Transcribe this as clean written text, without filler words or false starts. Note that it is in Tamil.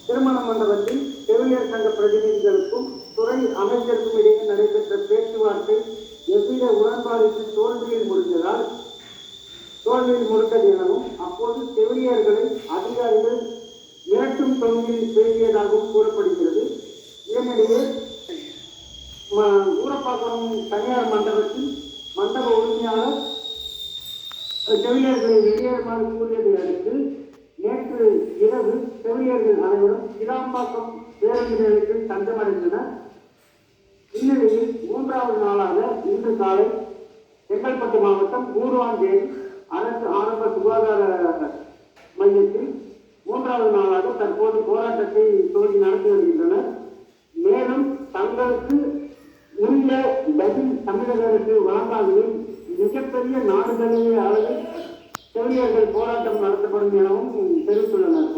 திருமண மண்டபத்தில் செவிலியர் சங்க பிரதிநிதிகளுக்கும் துறை அமைச்சருக்கும் இடையே நடைபெற்ற பேச்சுவார்த்தை எவ்வித உடன்பாடுக்கு தோல்வியில் முடிந்தது எனவும் அப்போது செவிலியர்களை அதிகாரிகள் மிரட்டும் தொழிலில் பேசியதாகவும் கூறப்படுகிறது. இதனிடையே ஊரப்பாக்கம் தனியார் மண்டபத்தில் மண்டப உரிமையாளர் செவிலியர்களை வெளியேறுமாறு கூறியதை அடுத்து நேற்று இரவு செவிலியர்கள் அனைவரும் கிளாம்பாக்கம் பேருந்து நிலையத்தில் தஞ்சமடைந்தனர். இந்நிலையில் 3வது நாளாக இன்று காலை செங்கல்பட்டு மாவட்டம் கூடுவாஞ்சேரி அரசு ஆரம்ப சுகாதார மையத்தில் 3வது நாளாக தற்போது போராட்டத்தை துவங்கி நடத்தி வருகின்றனர். மேலும் தங்களுக்கு உரிய பதில் தமிழக அரசு வழங்காததில் மிகப்பெரிய நாடுகளிலே அளவில் செவிலியர்கள் போராட்டம் நடத்தப்படும் எனவும் தெரிவித்துள்ளனர்.